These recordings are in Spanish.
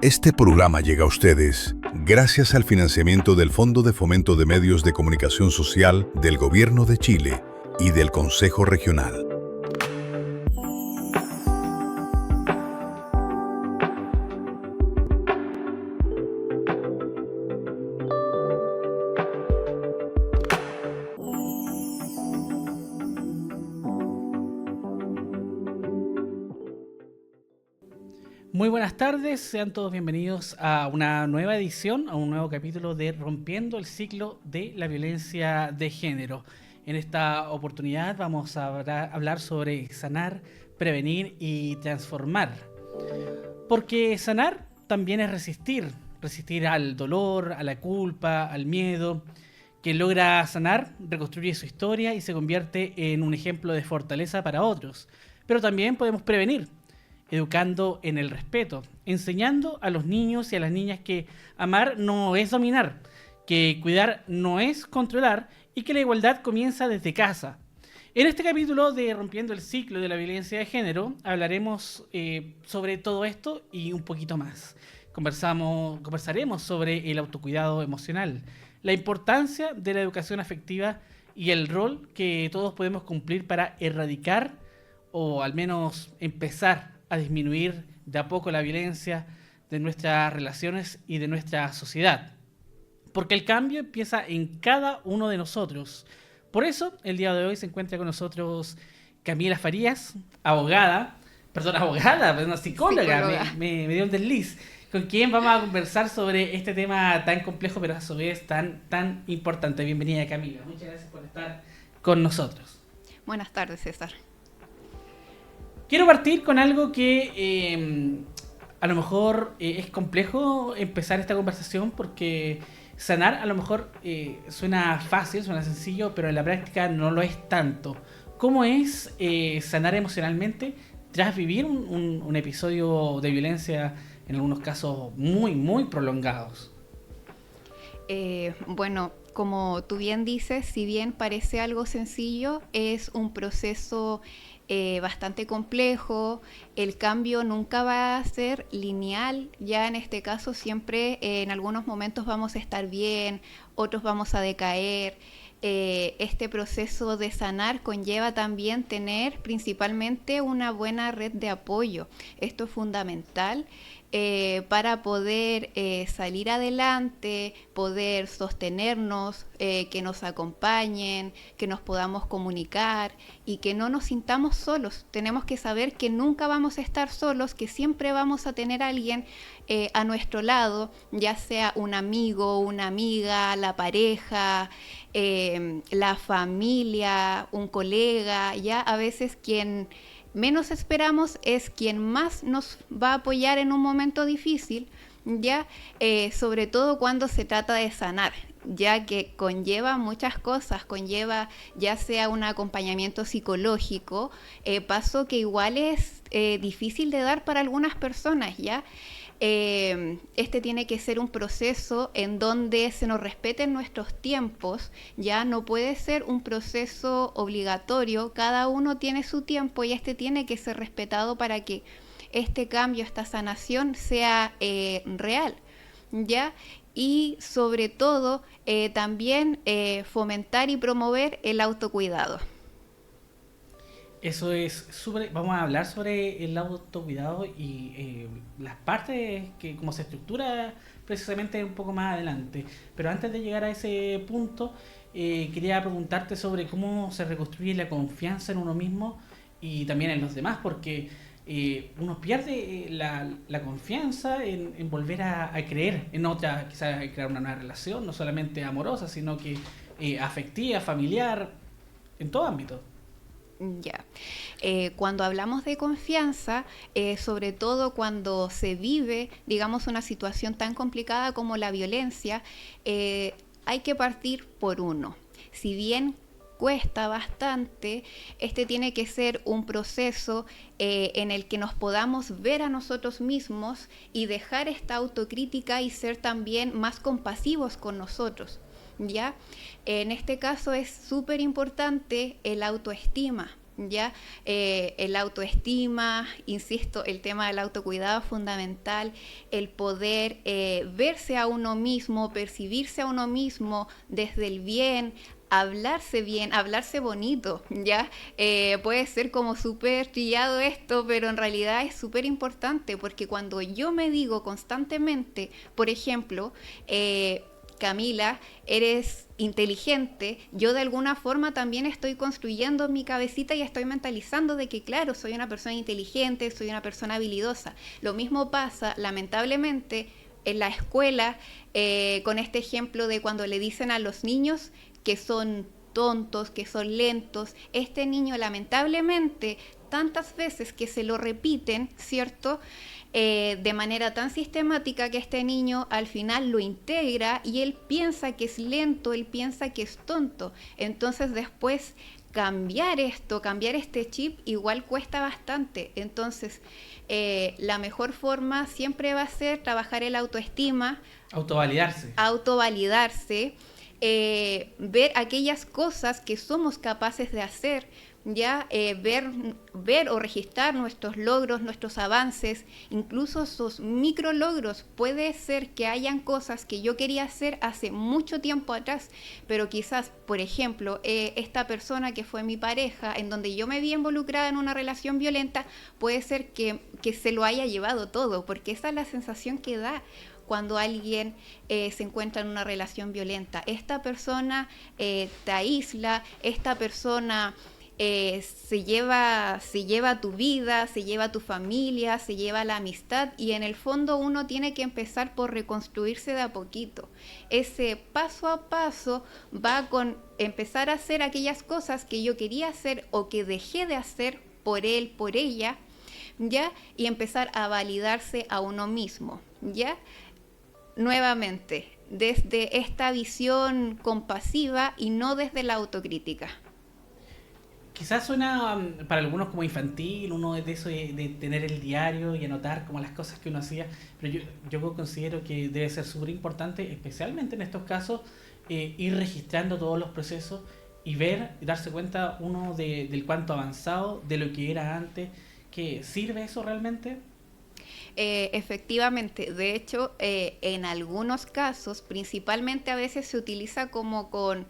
Este programa llega a ustedes gracias al financiamiento del Fondo de Fomento de Medios de Comunicación Social del Gobierno de Chile y del Consejo Regional. Muy buenas tardes, sean todos bienvenidos a una nueva edición, a un nuevo capítulo de Rompiendo el Ciclo de la Violencia de Género. En esta oportunidad vamos a hablar sobre sanar, prevenir y transformar. Porque sanar también es resistir al dolor, a la culpa, al miedo. Quien logra sanar reconstruye su historia y se convierte en un ejemplo de fortaleza para otros. Pero también podemos prevenir, educando en el respeto, enseñando a los niños y a las niñas que amar no es dominar, que cuidar no es controlar y que la igualdad comienza desde casa. En este capítulo de Rompiendo el Ciclo de la Violencia de Género hablaremos sobre todo esto y un poquito más. Conversaremos sobre el autocuidado emocional, la importancia de la educación afectiva y el rol que todos podemos cumplir para erradicar o al menos empezar a disminuir de a poco la violencia de nuestras relaciones y de nuestra sociedad. Porque el cambio empieza en cada uno de nosotros. Por eso, el día de hoy se encuentra con nosotros Camila Farías, abogada, pero psicóloga. Me dio un desliz, con quien vamos a conversar sobre este tema tan complejo, pero a su vez tan importante. Bienvenida, Camila. Muchas gracias por estar con nosotros. Buenas tardes, César. Quiero partir con algo que a lo mejor es complejo empezar esta conversación porque sanar a lo mejor suena fácil, suena sencillo, pero en la práctica no lo es tanto. ¿Cómo es sanar emocionalmente tras vivir un episodio de violencia, en algunos casos muy, muy prolongados? Bueno, como tú bien dices, si bien parece algo sencillo, es un proceso bastante complejo. El cambio nunca va a ser lineal. Ya en este caso siempre en algunos momentos vamos a estar bien, otros vamos a decaer. Este proceso de sanar conlleva también tener principalmente una buena red de apoyo. Esto es fundamental. Para poder salir adelante, poder sostenernos, que nos acompañen, que nos podamos comunicar y que no nos sintamos solos. Tenemos que saber que nunca vamos a estar solos, que siempre vamos a tener a alguien a nuestro lado, ya sea un amigo, una amiga, la pareja, la familia, un colega, ya a veces quien menos esperamos es quien más nos va a apoyar en un momento difícil, ya sobre todo cuando se trata de sanar, ya que conlleva muchas cosas, conlleva ya sea un acompañamiento psicológico, paso que igual es difícil de dar para algunas personas, ya. Este tiene que ser un proceso en donde se nos respeten nuestros tiempos, ya no puede ser un proceso obligatorio, cada uno tiene su tiempo y este tiene que ser respetado para que este cambio, esta sanación sea real, ya. Y sobre todo también fomentar y promover el autocuidado. Eso es súper. Vamos a hablar sobre el autocuidado y las partes que cómo se estructura precisamente un poco más adelante. Pero antes de llegar a ese punto, quería preguntarte sobre cómo se reconstruye la confianza en uno mismo y también en los demás, porque uno pierde la confianza en volver a creer en otra, quizás crear una nueva relación, no solamente amorosa, sino que afectiva, familiar, en todo ámbito. Ya. Cuando hablamos de confianza, sobre todo cuando se vive, digamos, una situación tan complicada como la violencia, hay que partir por uno. Si bien cuesta bastante, este tiene que ser un proceso en el que nos podamos ver a nosotros mismos y dejar esta autocrítica y ser también más compasivos con nosotros. ¿Ya? En este caso es súper importante el autoestima, ¿ya? El autoestima, insisto, el tema del autocuidado es fundamental, el poder verse a uno mismo, percibirse a uno mismo desde el bien, hablarse bonito, ¿ya? Puede ser como súper trillado esto, pero en realidad es súper importante, porque cuando yo me digo constantemente, por ejemplo, Camila, eres inteligente, yo de alguna forma también estoy construyendo en mi cabecita y estoy mentalizando de que, claro, soy una persona inteligente, soy una persona habilidosa. Lo mismo pasa, lamentablemente, en la escuela, con este ejemplo de cuando le dicen a los niños que son tontos, que son lentos. Este niño, lamentablemente, tantas veces que se lo repiten, ¿cierto?, de manera tan sistemática, que este niño al final lo integra y él piensa que es lento, él piensa que es tonto. Entonces después cambiar este chip igual cuesta bastante. Entonces la mejor forma siempre va a ser trabajar el autoestima, autovalidarse, ver aquellas cosas que somos capaces de hacer, ya ver o registrar nuestros logros, nuestros avances, incluso esos micro logros. Puede ser que hayan cosas que yo quería hacer hace mucho tiempo atrás, pero quizás, por ejemplo, esta persona que fue mi pareja, en donde yo me vi involucrada en una relación violenta, puede ser que se lo haya llevado todo, porque esa es la sensación que da cuando alguien se encuentra en una relación violenta. Esta persona te aísla, esta persona se lleva tu vida, se lleva tu familia, se lleva la amistad, y en el fondo uno tiene que empezar por reconstruirse de a poquito. Ese paso a paso va con empezar a hacer aquellas cosas que yo quería hacer o que dejé de hacer por él, por ella, ¿ya? Y empezar a validarse a uno mismo, ¿ya? Nuevamente, desde esta visión compasiva y no desde la autocrítica. Quizás suena para algunos como infantil, uno de eso de tener el diario y anotar como las cosas que uno hacía, pero yo considero que debe ser súper importante, especialmente en estos casos, ir registrando todos los procesos y ver y darse cuenta uno del cuánto avanzado, de lo que era antes, que sirve eso realmente. Efectivamente, de hecho, en algunos casos, principalmente a veces se utiliza como con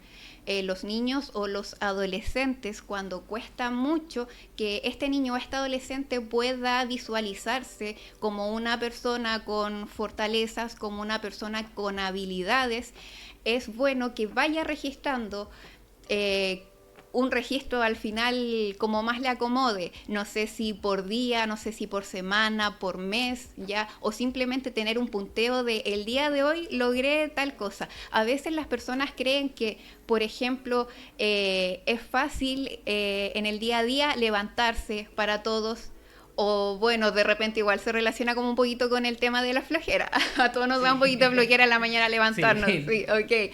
los niños o los adolescentes, cuando cuesta mucho que este niño o este adolescente pueda visualizarse como una persona con fortalezas, como una persona con habilidades. Es bueno que vaya registrando un registro al final como más le acomode, no sé si por día, no sé si por semana, por mes, ya, o simplemente tener un punteo de el día de hoy logré tal cosa. A veces las personas creen que, por ejemplo, es fácil en el día a día levantarse para todos, o bueno, de repente igual se relaciona como un poquito con el tema de la flojera. A todos nos da un poquito de flojera en la mañana levantarnos, sí, ok.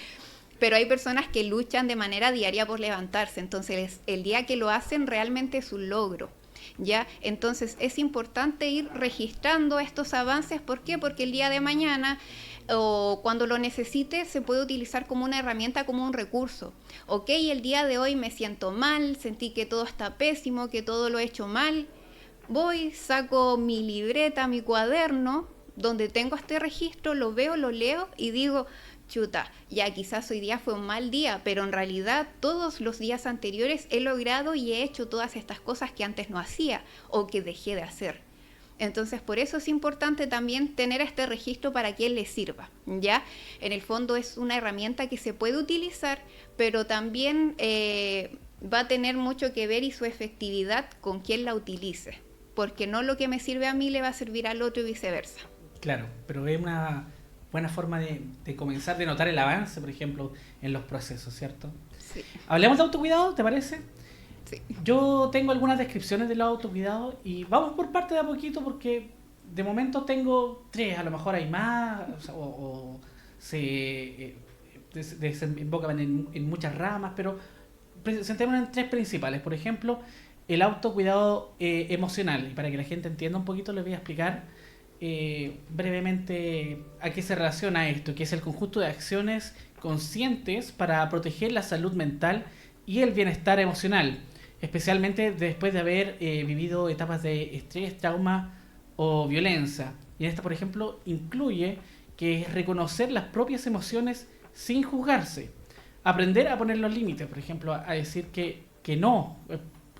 Pero hay personas que luchan de manera diaria por levantarse, entonces el día que lo hacen realmente es un logro, ¿ya? Entonces es importante ir registrando estos avances. ¿Por qué? Porque el día de mañana o cuando lo necesite se puede utilizar como una herramienta, como un recurso. Ok, el día de hoy me siento mal, sentí que todo está pésimo, que todo lo he hecho mal. Voy, saco mi libreta, mi cuaderno, donde tengo este registro, lo veo, lo leo y digo, chuta, ya quizás hoy día fue un mal día, pero en realidad todos los días anteriores he logrado y he hecho todas estas cosas que antes no hacía o que dejé de hacer. Entonces, por eso es importante también tener este registro para quien le sirva, ¿ya? En el fondo es una herramienta que se puede utilizar, pero también va a tener mucho que ver y su efectividad con quien la utilice, porque no lo que me sirve a mí le va a servir al otro y viceversa. Claro, pero es una buena forma de comenzar, de notar el avance, por ejemplo, en los procesos, ¿cierto? Sí. Hablemos de autocuidado, ¿te parece? Sí. Yo tengo algunas descripciones del autocuidado y vamos por parte de a poquito, porque de momento tengo 3, a lo mejor hay más, o se desembocan en muchas ramas, pero sentémonos en 3 principales. Por ejemplo, el autocuidado emocional, y para que la gente entienda un poquito les voy a explicar brevemente a qué se relaciona esto, que es el conjunto de acciones conscientes para proteger la salud mental y el bienestar emocional, especialmente después de haber vivido etapas de estrés, trauma o violencia. Y en esta, por ejemplo, incluye que es reconocer las propias emociones sin juzgarse, aprender a poner los límites, por ejemplo, a decir que no,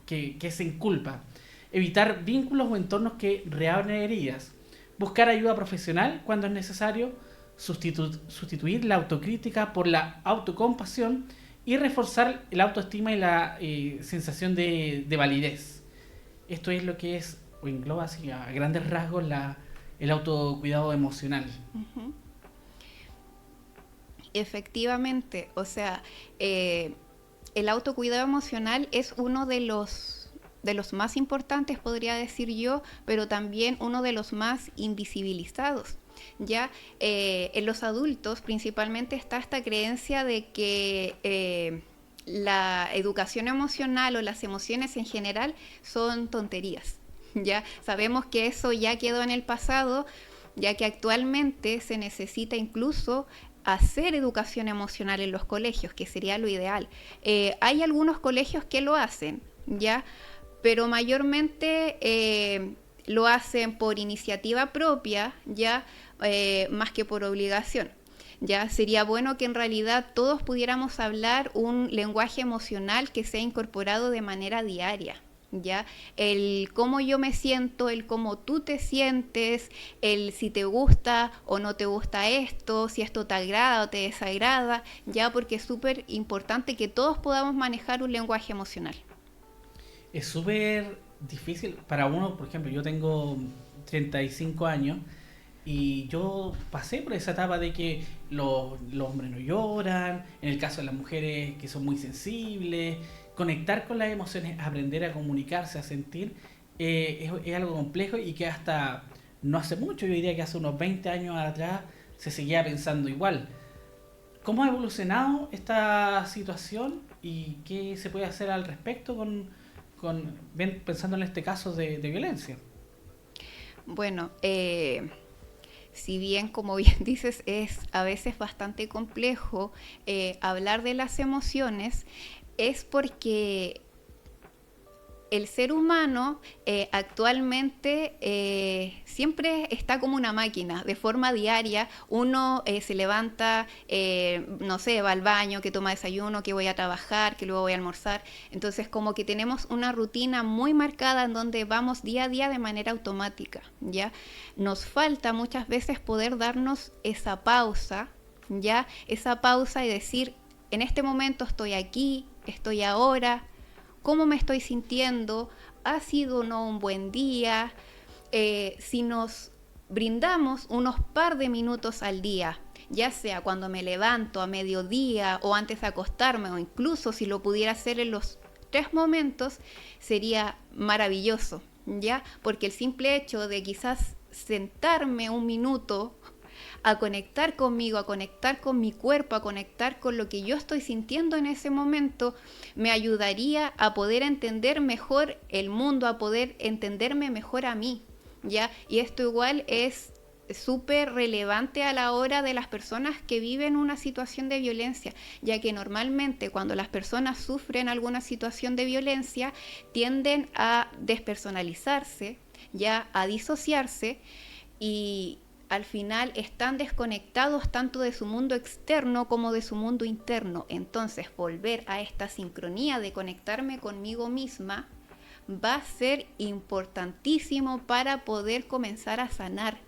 que se inculpa, evitar vínculos o entornos que reabren heridas, buscar ayuda profesional cuando es necesario, sustituir la autocrítica por la autocompasión y reforzar la autoestima y la sensación de validez. Esto es lo que es, o engloba así a grandes rasgos, el autocuidado emocional. Uh-huh. Efectivamente, o sea, el autocuidado emocional es uno de los más importantes, podría decir yo, pero también uno de los más invisibilizados. Ya en los adultos principalmente está esta creencia de que la educación emocional o las emociones en general son tonterías. Ya sabemos que eso ya quedó en el pasado, ya que actualmente se necesita incluso hacer educación emocional en los colegios, que sería lo ideal. Hay algunos colegios que lo hacen, ya, pero mayormente lo hacen por iniciativa propia, ya, más que por obligación. Ya sería bueno que en realidad todos pudiéramos hablar un lenguaje emocional que sea incorporado de manera diaria. ¿Ya? El cómo yo me siento, el cómo tú te sientes, el si te gusta o no te gusta esto, si esto te agrada o te desagrada, ya, porque es súper importante que todos podamos manejar un lenguaje emocional. Es súper difícil para uno, por ejemplo, yo tengo 35 años y yo pasé por esa etapa de que los hombres no lloran, en el caso de las mujeres que son muy sensibles. Conectar con las emociones, aprender a comunicarse, a sentir, es algo complejo y que hasta no hace mucho, yo diría que hace unos 20 años atrás, se seguía pensando igual. ¿Cómo ha evolucionado esta situación y qué se puede hacer al respecto pensando en este caso de violencia? Bueno, si bien, como bien dices, es a veces bastante complejo hablar de las emociones, es porque el ser humano actualmente siempre está como una máquina, de forma diaria. Uno se levanta, no sé, va al baño, que toma desayuno, que voy a trabajar, que luego voy a almorzar. Entonces como que tenemos una rutina muy marcada en donde vamos día a día de manera automática, ¿ya? Nos falta muchas veces poder darnos esa pausa, ¿ya? Esa pausa y decir, en este momento estoy aquí, estoy ahora, cómo me estoy sintiendo, ha sido o no un buen día. Si nos brindamos unos par de minutos al día, ya sea cuando me levanto, a mediodía o antes de acostarme, o incluso si lo pudiera hacer en los 3 momentos, sería maravilloso, ¿ya? Porque el simple hecho de quizás sentarme un minuto a conectar conmigo, a conectar con mi cuerpo, a conectar con lo que yo estoy sintiendo en ese momento, me ayudaría a poder entender mejor el mundo, a poder entenderme mejor a mí, ¿ya? Y esto igual es súper relevante a la hora de las personas que viven una situación de violencia, ya que normalmente cuando las personas sufren alguna situación de violencia tienden a despersonalizarse, ya, a disociarse, y al final están desconectados tanto de su mundo externo como de su mundo interno. Entonces volver a esta sincronía de conectarme conmigo misma va a ser importantísimo para poder comenzar a sanar.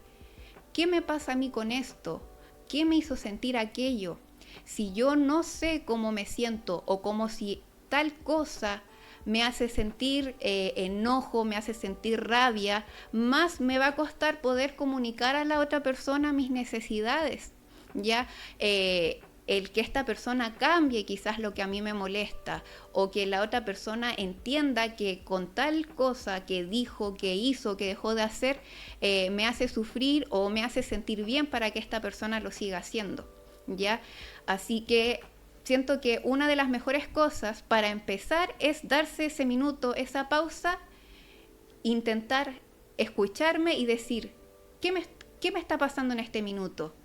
¿Qué me pasa a mí con esto? ¿Qué me hizo sentir aquello? Si yo no sé cómo me siento o como si tal cosa me hace sentir enojo, me hace sentir rabia, más me va a costar poder comunicar a la otra persona mis necesidades, ¿ya? El que esta persona cambie quizás lo que a mí me molesta, o que la otra persona entienda que con tal cosa que dijo, que hizo, que dejó de hacer, me hace sufrir o me hace sentir bien para que esta persona lo siga haciendo, ¿ya? Así que siento que una de las mejores cosas para empezar es darse ese minuto, esa pausa, intentar escucharme y decir, ¿qué me está pasando en este minuto?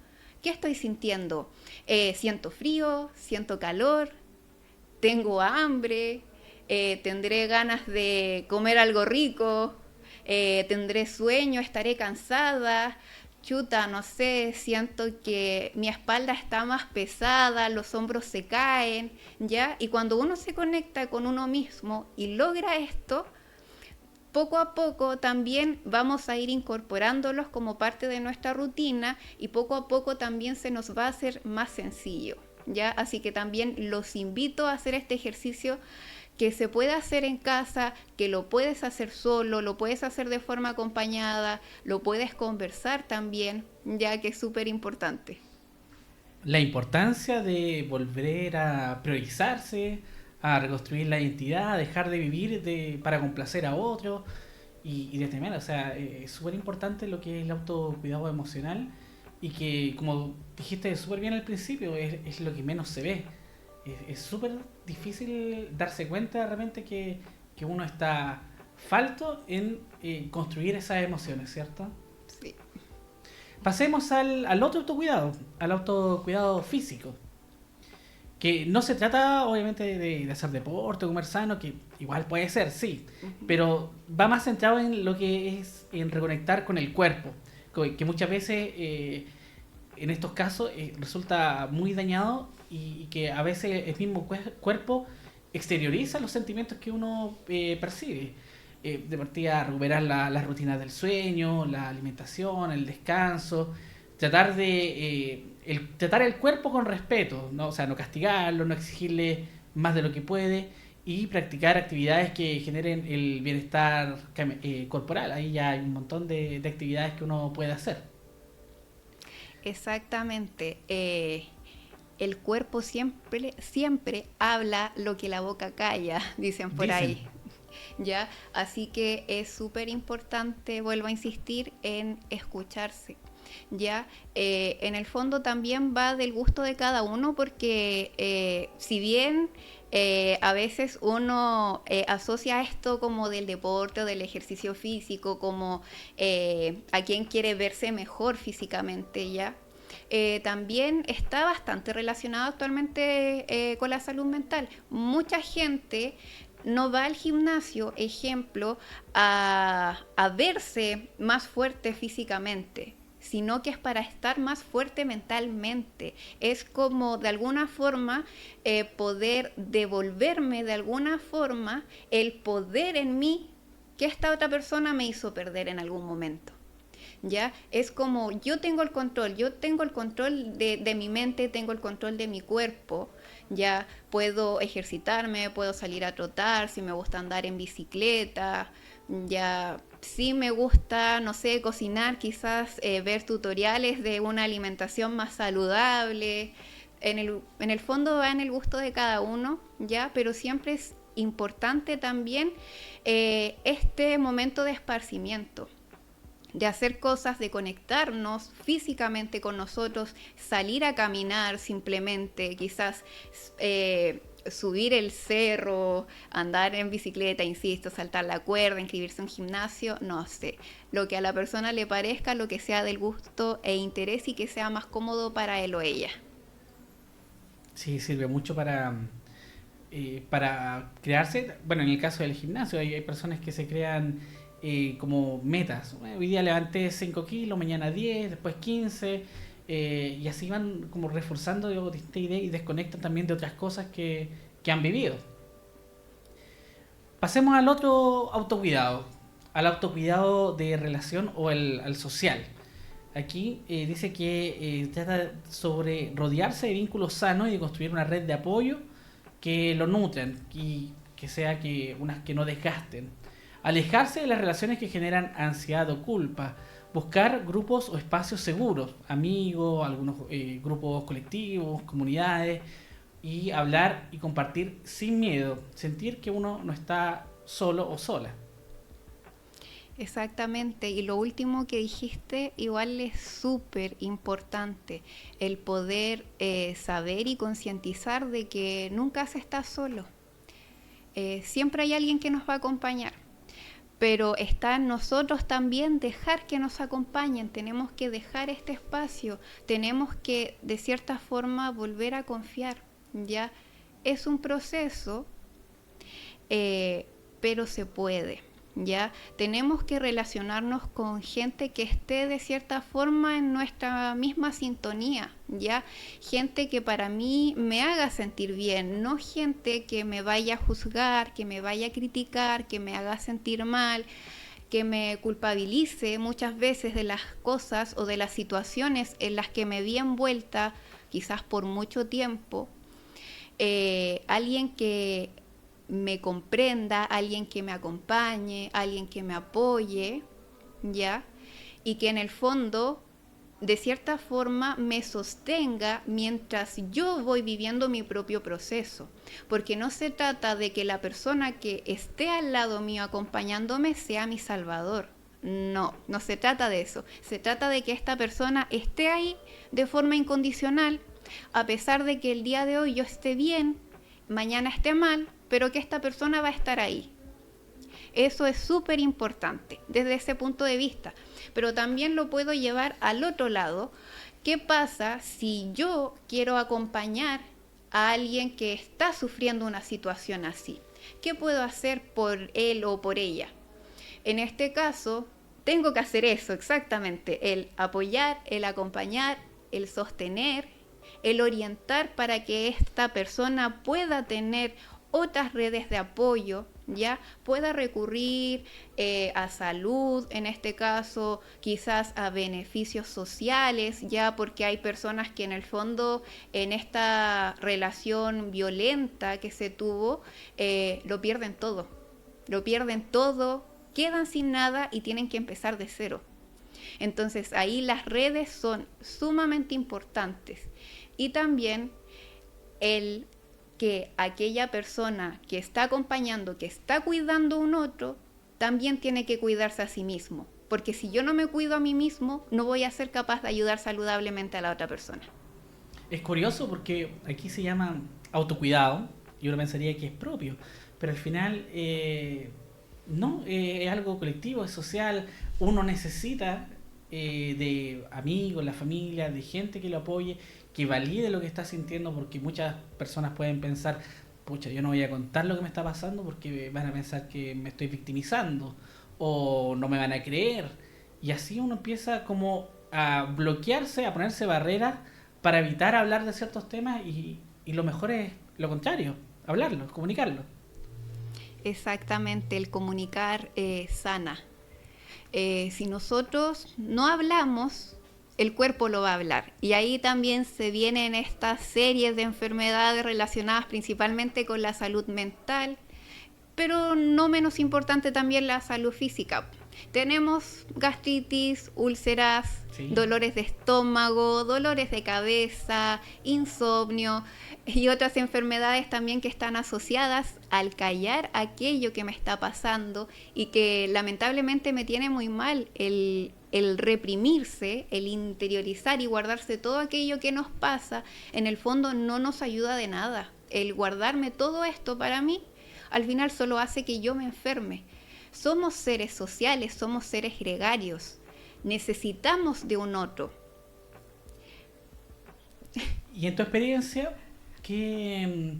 ¿Qué estoy sintiendo? ¿Siento frío? ¿Siento calor? ¿Tengo hambre? tendré ganas de comer algo rico, tendré sueño, estaré cansada, chuta, no sé, siento que mi espalda está más pesada, los hombros se caen, ¿ya? Y cuando uno se conecta con uno mismo y logra esto, poco a poco también vamos a ir incorporándolos como parte de nuestra rutina y poco a poco también se nos va a hacer más sencillo, ¿ya? Así que también los invito a hacer este ejercicio que se puede hacer en casa, que lo puedes hacer solo, lo puedes hacer de forma acompañada, lo puedes conversar también, ya que es súper importante. La importancia de volver a priorizarse, a reconstruir la identidad, dejar de vivir para complacer a otros y de temer. O sea, es súper importante lo que es el autocuidado emocional y que, como dijiste súper bien al principio, es lo que menos se ve. Es súper difícil darse cuenta de repente que uno está falto en construir esas emociones, ¿cierto? Sí. Pasemos al otro autocuidado, al autocuidado físico. Que no se trata, obviamente, de hacer deporte o comer sano, que igual puede ser, sí, pero va más centrado en lo que es en reconectar con el cuerpo, que muchas veces en estos casos resulta muy dañado y que a veces el mismo cuerpo exterioriza los sentimientos que uno percibe. De partida, recuperar las rutinas del sueño, la alimentación, el descanso, tratar de tratar el cuerpo con respeto, ¿no? O sea, no castigarlo, no exigirle más de lo que puede y practicar actividades que generen el bienestar corporal. Ahí ya hay un montón de actividades que uno puede hacer. Exactamente. El cuerpo siempre habla lo que la boca calla, dicen por Dicen. ahí. ¿Ya? Así que es súper importante, vuelvo a insistir, en escucharse. ¿Ya? En el fondo también va del gusto de cada uno porque si bien a veces uno asocia esto como del deporte o del ejercicio físico, como a quien quiere verse mejor físicamente, ¿ya? También está bastante relacionado actualmente con la salud mental. Mucha gente no va al gimnasio, ejemplo, a verse más fuerte físicamente, sino que es para estar más fuerte mentalmente. Es como de alguna forma poder devolverme de alguna forma el poder en mí que esta otra persona me hizo perder en algún momento. ¿Ya? Es como yo tengo el control de mi mente, tengo el control de mi cuerpo, ya puedo ejercitarme, puedo salir a trotar, si me gusta andar en bicicleta, ya si me gusta, no sé, cocinar, quizás ver tutoriales de una alimentación más saludable. En el fondo va en el gusto de cada uno, ya, pero siempre es importante también este momento de esparcimiento, de hacer cosas, de conectarnos físicamente con nosotros, salir a caminar simplemente, quizás subir el cerro, andar en bicicleta, insisto, saltar la cuerda, inscribirse en un gimnasio, no sé, lo que a la persona le parezca, lo que sea del gusto e interés y que sea más cómodo para él o ella. Sí, sirve mucho para crearse, bueno, en el caso del gimnasio hay personas que se crean como metas. Bueno, hoy día levanté 5 kilos, mañana 10, después 15, y así van como reforzando esta idea y desconectan también de otras cosas que han vivido. Pasemos al otro autocuidado, al autocuidado de relación o al social. Aquí dice que trata sobre rodearse de vínculos sanos y de construir una red de apoyo que lo nutran y que sea que unas que no desgasten. Alejarse de las relaciones que generan ansiedad o culpa. Buscar grupos o espacios seguros, amigos, algunos grupos colectivos, comunidades, y hablar y compartir sin miedo. Sentir que uno no está solo o sola. Exactamente, y lo último que dijiste igual es súper importante, el poder saber y concientizar de que nunca se está solo. Siempre hay alguien que nos va a acompañar, pero está en nosotros también dejar que nos acompañen, tenemos que dejar este espacio, tenemos que de cierta forma volver a confiar, ¿ya? Es un proceso pero se puede. ¿Ya? Tenemos que relacionarnos con gente que esté de cierta forma en nuestra misma sintonía, ¿ya? Gente que para mí me haga sentir bien, no gente que me vaya a juzgar, que me vaya a criticar, que me haga sentir mal, que me culpabilice muchas veces de las cosas o de las situaciones en las que me vi envuelta, quizás por mucho tiempo. Alguien que me comprenda, alguien que me acompañe, alguien que me apoye, ¿ya? Y que en el fondo, de cierta forma, me sostenga mientras yo voy viviendo mi propio proceso. Porque no se trata de que la persona que esté al lado mío acompañándome sea mi salvador. No, no se trata de eso. Se trata de que esta persona esté ahí de forma incondicional, a pesar de que el día de hoy yo esté bien, mañana esté mal, pero que esta persona va a estar ahí. Eso es súper importante desde ese punto de vista. Pero también lo puedo llevar al otro lado. ¿Qué pasa si yo quiero acompañar a alguien que está sufriendo una situación así? ¿Qué puedo hacer por él o por ella? En este caso, tengo que hacer eso exactamente, el apoyar, el acompañar, el sostener, el orientar para que esta persona pueda tener otras redes de apoyo, ya pueda recurrir a salud, en este caso quizás a beneficios sociales, ya porque hay personas que en el fondo en esta relación violenta que se tuvo lo pierden todo, quedan sin nada y tienen que empezar de cero. Entonces ahí las redes son sumamente importantes y también el que aquella persona que está acompañando, que está cuidando a un otro, también tiene que cuidarse a sí mismo. Porque si yo no me cuido a mí mismo, no voy a ser capaz de ayudar saludablemente a la otra persona. Es curioso porque aquí se llama autocuidado y uno pensaría que es propio, pero al final no, es algo colectivo, es social. Uno necesita de amigos, la familia, de gente que lo apoye, que valide lo que está sintiendo, porque muchas personas pueden pensar, pucha, yo no voy a contar lo que me está pasando porque van a pensar que me estoy victimizando o no me van a creer. Y así uno empieza como a bloquearse, a ponerse barreras para evitar hablar de ciertos temas y lo mejor es lo contrario, hablarlo, comunicarlo. Exactamente, el comunicar sana. Si nosotros no hablamos, el cuerpo lo va a hablar. Y ahí también se vienen estas series de enfermedades relacionadas principalmente con la salud mental, pero no menos importante también la salud física. Tenemos gastritis, úlceras, sí, dolores de estómago, dolores de cabeza, insomnio y otras enfermedades también que están asociadas al callar aquello que me está pasando y que lamentablemente me tiene muy mal, el reprimirse, el interiorizar y guardarse todo aquello que nos pasa, en el fondo no nos ayuda de nada. El guardarme todo esto para mí, al final solo hace que yo me enferme. Somos seres sociales, somos seres gregarios. Necesitamos de un otro. Y en tu experiencia, ¿qué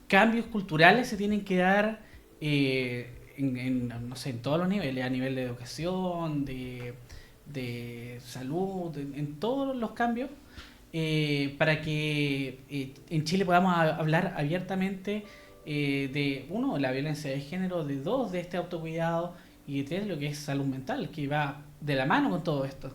cambios culturales se tienen que dar no sé, en todos los niveles? A nivel de educación, de salud, en todos los cambios, para que en Chile podamos hablar abiertamente de, uno, la violencia de género, de dos, de este autocuidado, y de tres, lo que es salud mental, que va de la mano con todo esto.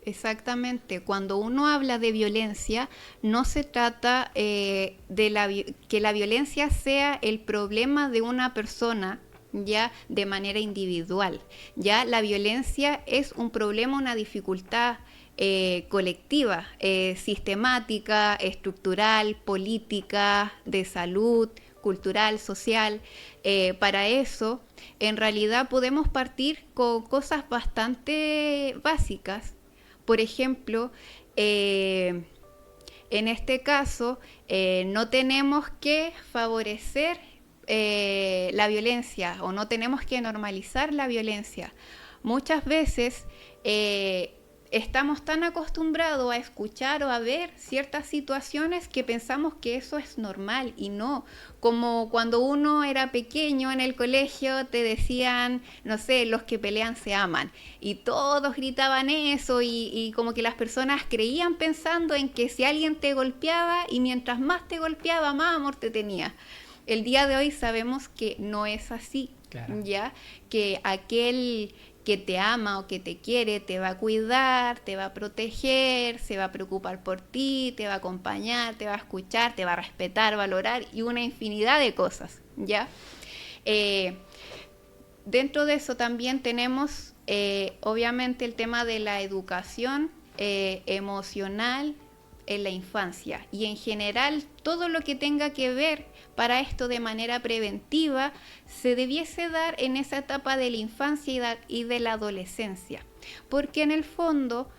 Exactamente, cuando uno habla de violencia, no se trata que la violencia sea el problema de una persona, ya de manera individual. Ya la violencia es un problema, una dificultad colectiva, sistemática, estructural, política, de salud, cultural, social. Para eso, en realidad podemos partir con cosas bastante básicas. Por ejemplo, en este caso, no tenemos que favorecer la violencia o no tenemos que normalizar la violencia. Muchas veces estamos tan acostumbrados a escuchar o a ver ciertas situaciones que pensamos que eso es normal y no. Como cuando uno era pequeño en el colegio te decían, no sé, los que pelean se aman. Y todos gritaban eso y como que las personas creían pensando en que si alguien te golpeaba y mientras más te golpeaba, más amor te tenía. El día de hoy sabemos que no es así, Claro. ¿ya? Que aquel que te ama o que te quiere, te va a cuidar, te va a proteger, se va a preocupar por ti, te va a acompañar, te va a escuchar, te va a respetar, valorar y una infinidad de cosas, ¿ya? Eh, Dentro de eso también tenemos, obviamente, el tema de la educación emocional en la infancia y en general todo lo que tenga que ver para esto de manera preventiva se debiese dar en esa etapa de la infancia y de la adolescencia, porque en el fondo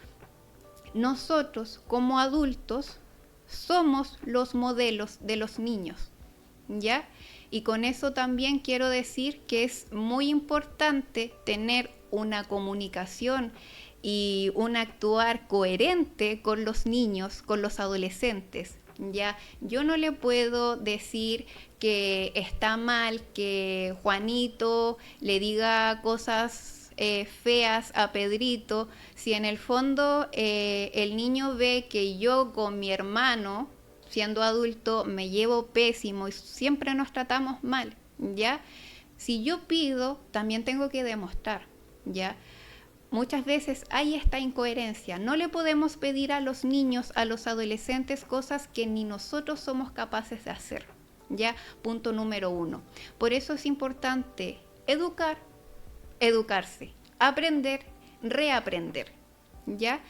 nosotros como adultos somos los modelos de los niños, ¿ya? Y con eso también quiero decir que es muy importante tener una comunicación y un actuar coherente con los niños, con los adolescentes. Ya, yo no le puedo decir que está mal que Juanito le diga cosas feas a Pedrito, si en el fondo el niño ve que yo con mi hermano, siendo adulto, me llevo pésimo y siempre nos tratamos mal, ¿ya? Si yo pido, también tengo que demostrar, ¿ya? Muchas veces hay esta incoherencia. No le podemos pedir a los niños, a los adolescentes, cosas que ni nosotros somos capaces de hacer. ¿Ya? Punto número 1. Por eso es importante educar, educarse, aprender, reaprender. ¿Ya?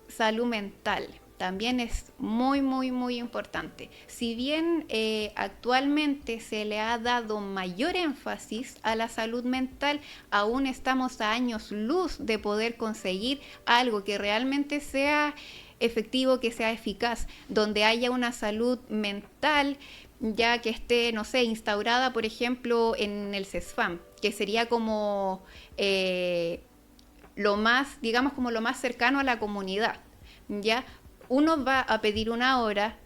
Salud mental. También es muy, muy, muy importante. Si bien actualmente se le ha dado mayor énfasis a la salud mental, aún estamos a años luz de poder conseguir algo que realmente sea efectivo, que sea eficaz, donde haya una salud mental ya que esté, no sé, instaurada, por ejemplo, en el CESFAM, que sería como lo más, digamos, como lo más cercano a la comunidad, ¿ya? Uno va a pedir una hora,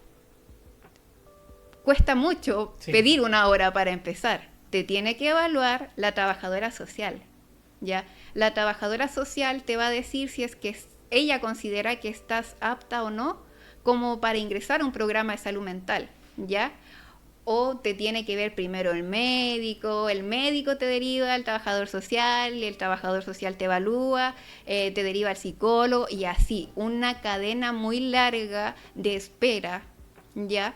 cuesta mucho pedir una hora para empezar. Te tiene que evaluar la trabajadora social, ¿ya? La trabajadora social te va a decir si es que ella considera que estás apta o no como para ingresar a un programa de salud mental, ¿ya? O te tiene que ver primero el médico te deriva al trabajador social, y el trabajador social te evalúa, te deriva al psicólogo y así, una cadena muy larga de espera, ¿ya?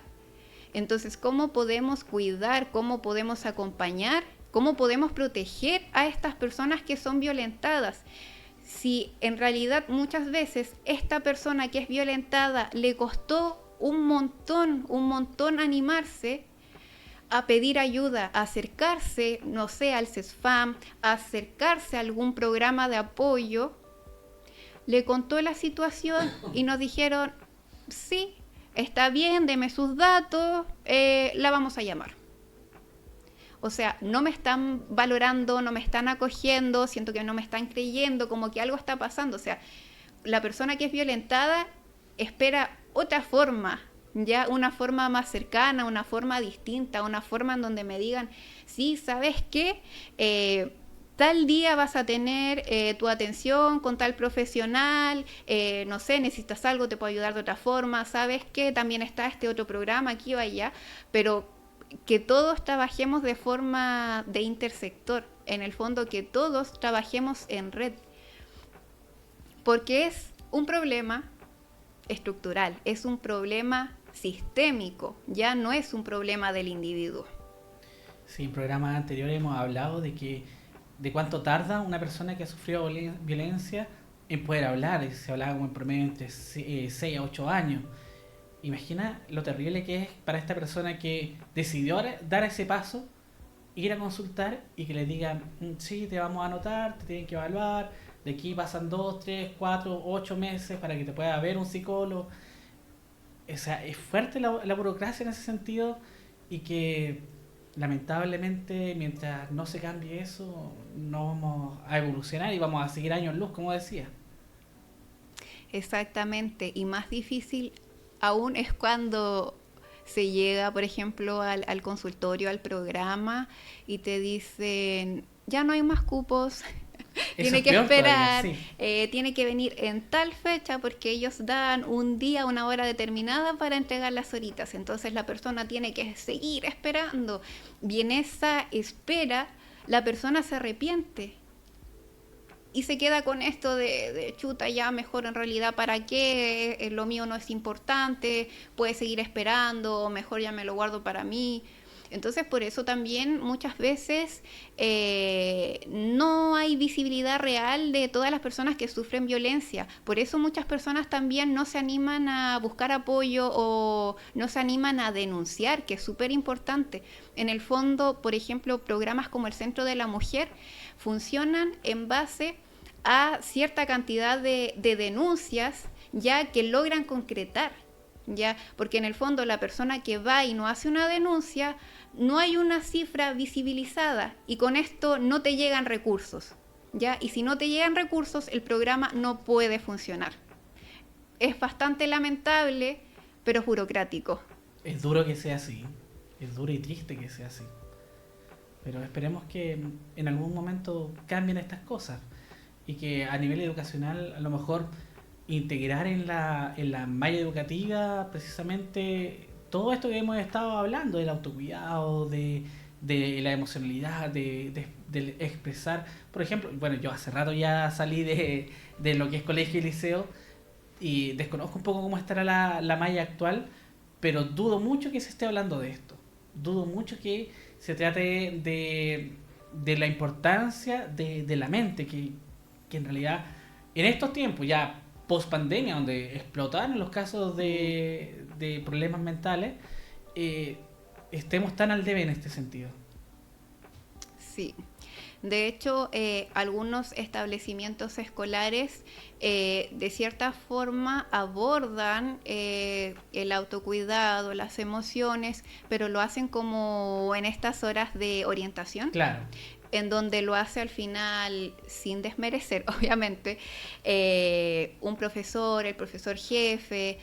Entonces, ¿cómo podemos cuidar, cómo podemos acompañar, cómo podemos proteger a estas personas que son violentadas? Si en realidad muchas veces esta persona que es violentada le costó un montón animarse a pedir ayuda, a acercarse, no sé, al CESFAM, a acercarse a algún programa de apoyo, le contó la situación y nos dijeron, sí, está bien, deme sus datos, la vamos a llamar. O sea, no me están valorando, no me están acogiendo, siento que no me están creyendo, como que algo está pasando. O sea, la persona que es violentada espera otra forma, ya una forma más cercana, una forma distinta, una forma en donde me digan, sí, ¿sabes qué? Tal día vas a tener tu atención con tal profesional, no sé, necesitas algo, te puedo ayudar de otra forma, ¿sabes qué? También está este otro programa aquí o allá, pero que todos trabajemos de forma de intersector, en el fondo que todos trabajemos en red, porque es un problema estructural, es un problema sistémico, ya no es un problema del individuo. Sí, en programas anteriores hemos hablado de cuánto tarda una persona que ha sufrido violencia en poder hablar. Se hablaba como en promedio entre 6 a 8 años. Imagina lo terrible que es para esta persona que decidió dar ese paso, ir a consultar y que le digan, sí, te vamos a anotar, te tienen que evaluar, de aquí pasan 2, 3, 4, 8 meses para que te pueda ver un psicólogo. O sea, es fuerte la burocracia en ese sentido y que lamentablemente, mientras no se cambie eso, no vamos a evolucionar y vamos a seguir años luz, como decía. Exactamente, y más difícil aún es cuando se llega, por ejemplo, al consultorio, al programa, y te dicen, ya no hay más cupos, Eso tiene es que peor todavía, esperar, sí. tiene que venir en tal fecha porque ellos dan un día, una hora determinada para entregar las horitas. Entonces la persona tiene que seguir esperando. Y en esa espera, la persona se arrepiente y se queda con esto de chuta, ya mejor en realidad para qué, lo mío no es importante, puede seguir esperando, mejor ya me lo guardo para mí. Entonces por eso también muchas veces no hay visibilidad real de todas las personas que sufren violencia. Por eso muchas personas también no se animan a buscar apoyo o no se animan a denunciar, que es súper importante. En el fondo, por ejemplo, programas como el Centro de la Mujer funcionan en base a cierta cantidad de denuncias ya que logran concretar, ya, porque en el fondo la persona que va y no hace una denuncia, no hay una cifra visibilizada y con esto no te llegan recursos, ya, y si no te llegan recursos el programa no puede funcionar. Es bastante lamentable, pero es burocrático. Es duro que sea así, es duro y triste que sea así, pero esperemos que en algún momento cambien estas cosas y que a nivel educacional a lo mejor integrar en la malla educativa precisamente todo esto que hemos estado hablando del autocuidado, de la emocionalidad, de expresar. Por ejemplo, bueno, yo hace rato ya salí de lo que es colegio y liceo y desconozco un poco cómo estará la malla actual, pero dudo mucho que se esté hablando de esto. Dudo mucho que se trate de la importancia de la mente, que en realidad en estos tiempos ya post pandemia donde explotaron los casos de problemas mentales, estemos tan al debe en este sentido. Sí. De hecho, algunos establecimientos escolares de cierta forma abordan el autocuidado, las emociones, pero lo hacen como en estas horas de orientación, Claro. en donde lo hace al final sin desmerecer, obviamente, un profesor, el profesor jefe,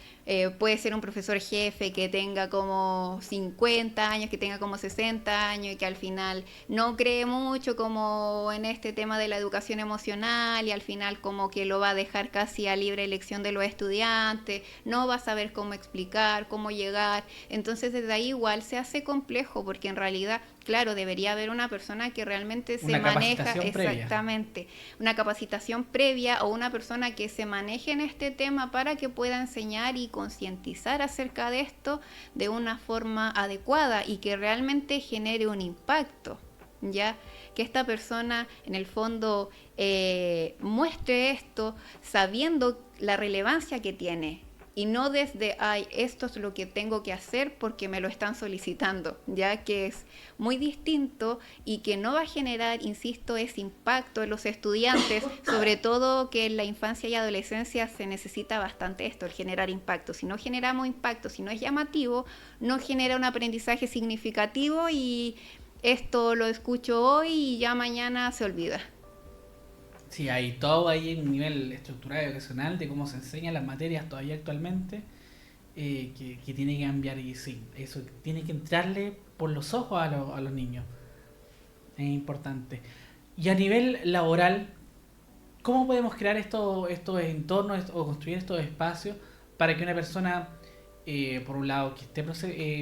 puede ser un profesor jefe que tenga como 50 años, que tenga como 60 años y que al final no cree mucho como en este tema de la educación emocional y al final como que lo va a dejar casi a libre elección de los estudiantes, no va a saber cómo explicar, cómo llegar, entonces desde ahí igual se hace complejo porque en realidad, claro, debería haber una persona que realmente se Una maneja capacitación previa. exactamente, una capacitación previa o una persona que se maneje en este tema para que pueda enseñar y concientizar acerca de esto de una forma adecuada y que realmente genere un impacto, ya que esta persona en el fondo muestre esto sabiendo la relevancia que tiene y no desde, ay, esto es lo que tengo que hacer porque me lo están solicitando, ya que es muy distinto y que no va a generar, insisto, ese impacto en los estudiantes, sobre todo que en la infancia y adolescencia se necesita bastante esto, el generar impacto. Si no generamos impacto, si no es llamativo, no genera un aprendizaje significativo y esto lo escucho hoy y ya mañana se olvida. Sí, hay todo ahí en un nivel estructural educacional de cómo se enseñan las materias todavía actualmente, que tiene que cambiar y sí, eso tiene que entrarle por los ojos a los niños. Es importante. Y a nivel laboral, ¿cómo podemos crear estos entornos o construir estos espacios para que una persona, por un lado, que esté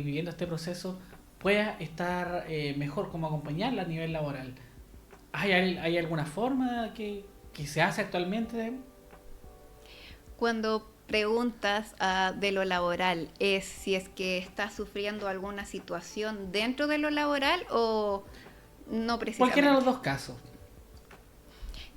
viviendo este proceso, pueda estar mejor, como acompañarla a nivel laboral? ¿Hay alguna forma que se hace actualmente? Cuando preguntas de lo laboral, ¿es si es que estás sufriendo alguna situación dentro de lo laboral o no Cualquiera de los precisamente? dos casos.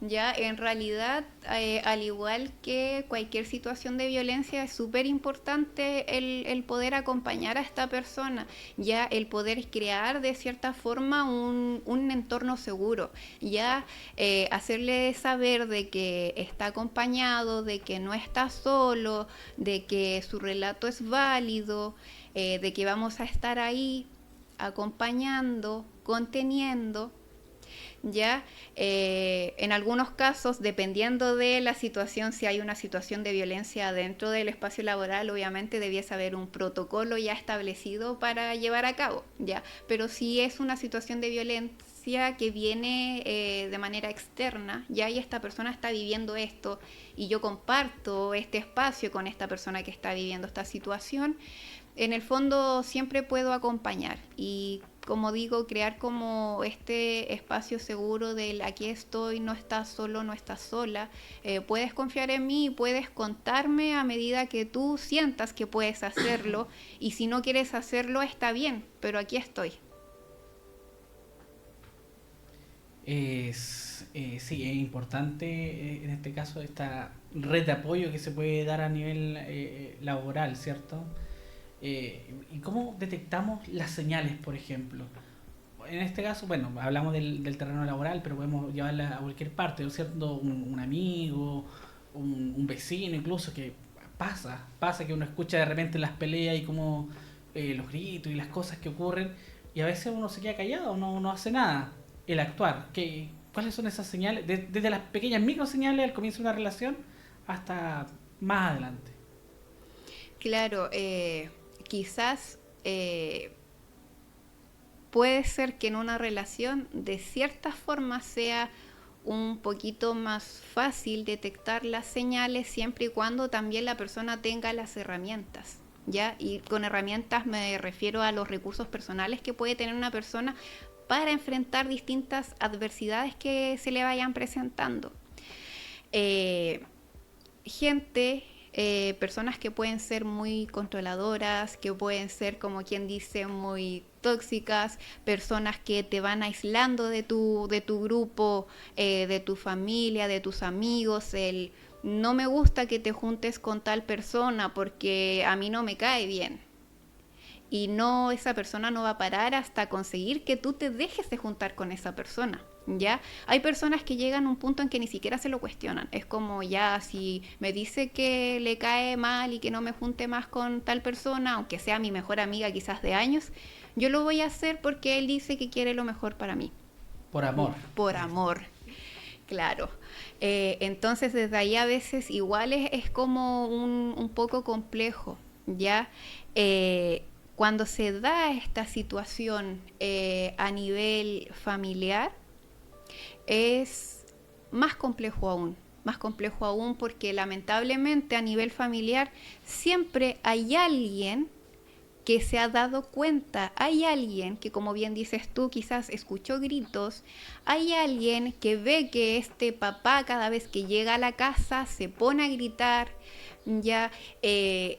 Ya, en realidad, al igual que cualquier situación de violencia, es súper importante el poder acompañar a esta persona, ya el poder crear de cierta forma un entorno seguro, ya hacerle saber de que está acompañado, de que no está solo, de que su relato es válido, de que vamos a estar ahí. acompañando, conteniendo. Ya en algunos casos, dependiendo de la situación, si hay una situación de violencia dentro del espacio laboral, obviamente debiese haber un protocolo ya establecido para llevar a cabo, ya. Pero si es una situación de violencia que viene de manera externa, ya y esta persona está viviendo esto y yo comparto este espacio con esta persona que está viviendo esta situación, en el fondo siempre puedo acompañar y, como digo, crear como este espacio seguro del aquí estoy, no estás solo, no estás sola, puedes confiar en mí y puedes contarme a medida que tú sientas que puedes hacerlo, y si no quieres hacerlo está bien, pero aquí estoy. Sí, es importante en este caso esta red de apoyo que se puede dar a nivel laboral, ¿cierto? ¿Y cómo detectamos las señales, por ejemplo? En este caso, bueno, hablamos del terreno laboral, pero podemos llevarla a cualquier parte, ¿no es cierto? Un amigo, un vecino incluso, que pasa que uno escucha de repente las peleas y como los gritos y las cosas que ocurren, y a veces uno se queda callado, no hace nada. El actuar, ¿cuáles son esas señales? Desde las pequeñas micro señales al comienzo de una relación hasta más adelante. Claro, quizás puede ser que en una relación de cierta forma sea un poquito más fácil detectar las señales siempre y cuando también la persona tenga las herramientas, ¿ya? Y con herramientas me refiero a los recursos personales que puede tener una persona para enfrentar distintas adversidades que se le vayan presentando. Gente, personas que pueden ser muy controladoras, que pueden ser, como quien dice, muy tóxicas, personas que te van aislando de tu grupo, de tu familia, de tus amigos, el no me gusta que te juntes con tal persona porque a mí no me cae bien. Y no, esa persona no va a parar hasta conseguir que tú te dejes de juntar con esa persona. ¿Ya? Hay personas que llegan a un punto en que ni siquiera se lo cuestionan. Es como, ya, si me dice que le cae mal y que no me junte más con tal persona, aunque sea mi mejor amiga quizás de años, yo lo voy a hacer porque él dice que quiere lo mejor para mí. Por amor. Por amor, claro. Entonces desde ahí a veces igual es como un poco complejo, ¿ya? Cuando se da esta situación a nivel familiar, es más complejo aún porque lamentablemente a nivel familiar siempre hay alguien que se ha dado cuenta, hay alguien que, como bien dices tú, quizás escuchó gritos, hay alguien que ve que este papá cada vez que llega a la casa se pone a gritar, ya.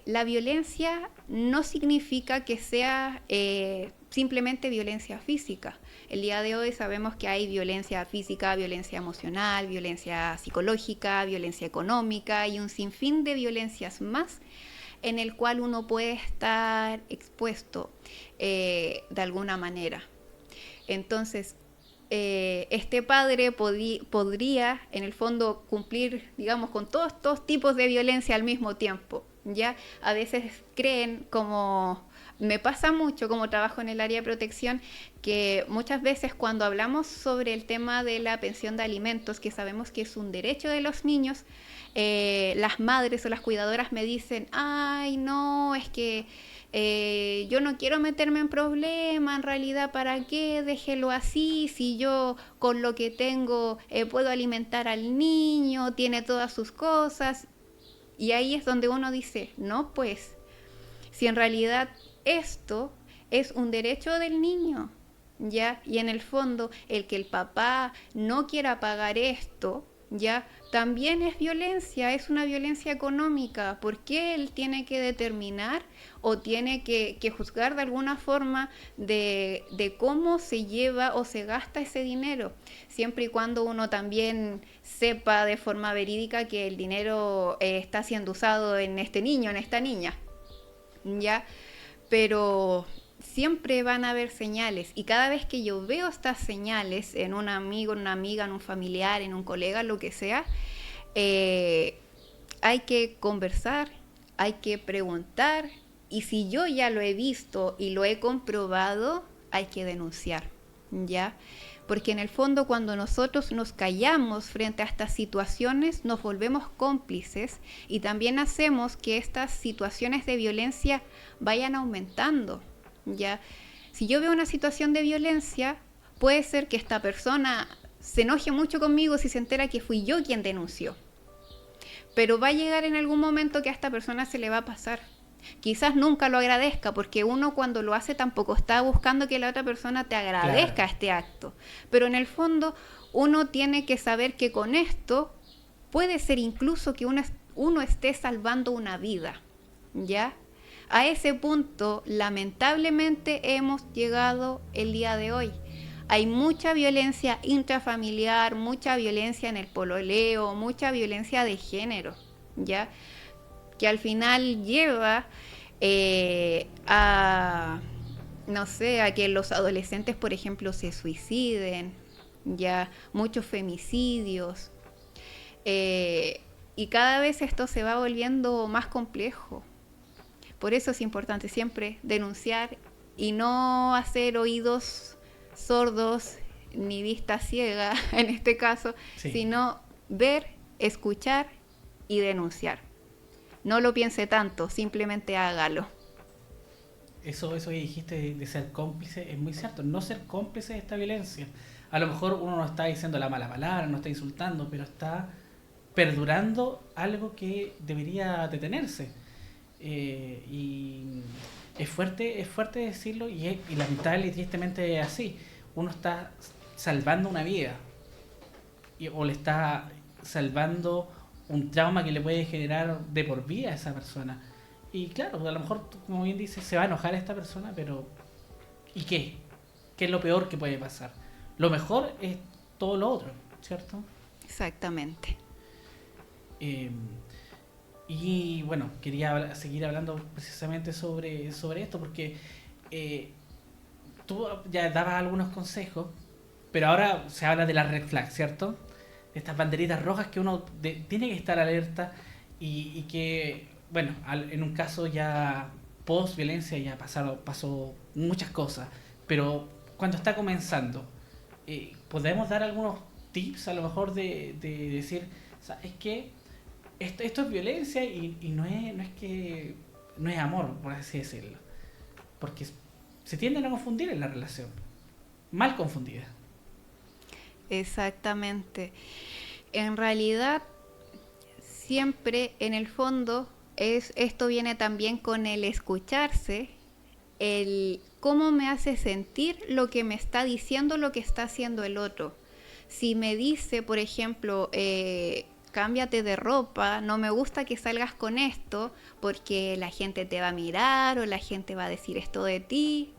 La violencia no significa que sea simplemente violencia física. El día de hoy sabemos que hay violencia física, violencia emocional, violencia psicológica, violencia económica y un sinfín de violencias más en el cual uno puede estar expuesto de alguna manera. Entonces, este padre podría, en el fondo, cumplir, digamos, con todos estos tipos de violencia al mismo tiempo, ¿ya? A veces creen, como me pasa mucho como trabajo en el área de protección, que muchas veces cuando hablamos sobre el tema de la pensión de alimentos, que sabemos que es un derecho de los niños, las madres o las cuidadoras me dicen, ay, no, es que yo no quiero meterme en problema, en realidad, ¿para qué? Déjelo así, si yo con lo que tengo puedo alimentar al niño, tiene todas sus cosas. Y ahí es donde uno dice, no, pues, si en realidad esto es un derecho del niño, ¿ya? Y en el fondo, el que el papá no quiera pagar esto, ¿ya? También es violencia, es una violencia económica. ¿Por qué él tiene que determinar o tiene que juzgar de alguna forma de cómo se lleva o se gasta ese dinero? Siempre y cuando uno también sepa de forma verídica que el dinero está siendo usado en este niño, en esta niña, ¿ya? Pero siempre van a haber señales, y cada vez que yo veo estas señales en un amigo, en una amiga, en un familiar, en un colega, lo que sea, hay que conversar, hay que preguntar, y si yo ya lo he visto y lo he comprobado, hay que denunciar, ¿ya? Porque en el fondo cuando nosotros nos callamos frente a estas situaciones, nos volvemos cómplices y también hacemos que estas situaciones de violencia vayan aumentando, ¿ya? Si yo veo una situación de violencia, puede ser que esta persona se enoje mucho conmigo si se entera que fui yo quien denunció. Pero va a llegar en algún momento que a esta persona se le va a pasar. Quizás nunca lo agradezca, porque uno cuando lo hace tampoco está buscando que la otra persona te agradezca, claro, este acto. Pero en el fondo uno tiene que saber que con esto puede ser incluso que uno esté salvando una vida, ¿ya? A ese punto, lamentablemente, hemos llegado el día de hoy. Hay mucha violencia intrafamiliar, mucha violencia en el pololeo, mucha violencia de género, ¿ya? Que al final lleva no sé, a que los adolescentes, por ejemplo, se suiciden, ya, muchos femicidios, y cada vez esto se va volviendo más complejo. Por eso es importante siempre denunciar y no hacer oídos sordos ni vista ciega en este caso, sí, sino ver, escuchar y denunciar. No lo piense tanto, simplemente hágalo. Eso que dijiste de ser cómplice es muy cierto. No ser cómplice de esta violencia. A lo mejor uno no está diciendo la mala palabra, no está insultando, pero está perdurando algo que debería detenerse. Y es fuerte decirlo y lamentable y tristemente es así. Uno está salvando una vida o le está salvando un trauma que le puede generar de por vida a esa persona. Y claro, a lo mejor, como bien dices, se va a enojar esta persona, pero ¿y qué? ¿Qué es lo peor que puede pasar? Lo mejor es todo lo otro, ¿cierto? Exactamente. Y bueno, quería seguir hablando precisamente sobre esto, porque tú ya dabas algunos consejos, pero ahora se habla de la red flag, ¿cierto? De estas banderitas rojas que uno tiene que estar alerta y que, bueno, en un caso ya post-violencia ya pasó muchas cosas, pero cuando está comenzando, ¿podemos dar algunos tips a lo mejor de decir, ¿sabes qué? Esto es violencia y no es amor, por así decirlo? Porque se tienden a confundir en la relación, mal confundida. Exactamente. En realidad, siempre en el fondo, esto viene también con el escucharse, el cómo me hace sentir lo que me está diciendo, lo que está haciendo el otro. Si me dice, por ejemplo, cámbiate de ropa, no me gusta que salgas con esto porque la gente te va a mirar o la gente va a decir esto de ti,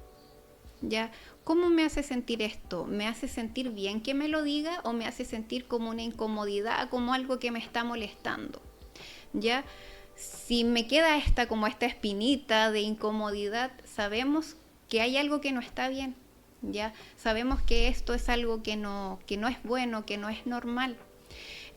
¿ya? ¿Cómo me hace sentir esto? ¿Me hace sentir bien que me lo diga o me hace sentir como una incomodidad, como algo que me está molestando? ¿Ya? Si me queda como esta espinita de incomodidad, sabemos que hay algo que no está bien, ¿ya? Sabemos que esto es algo que no es bueno, que no es normal.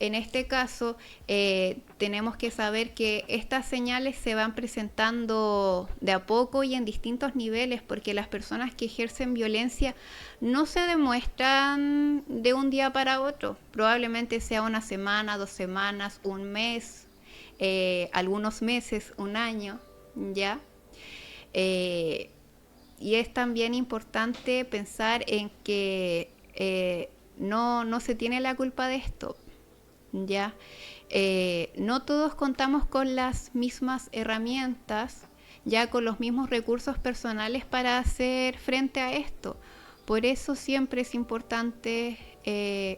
En este caso, tenemos que saber que estas señales se van presentando de a poco y en distintos niveles, porque las personas que ejercen violencia no se demuestran de un día para otro. Probablemente sea una semana, 2 semanas, un mes, algunos meses, un año, ¿ya? Y es también importante pensar en que no se tiene la culpa de esto. Ya, no todos contamos con las mismas herramientas, ya con los mismos recursos personales para hacer frente a esto. Por eso siempre es importante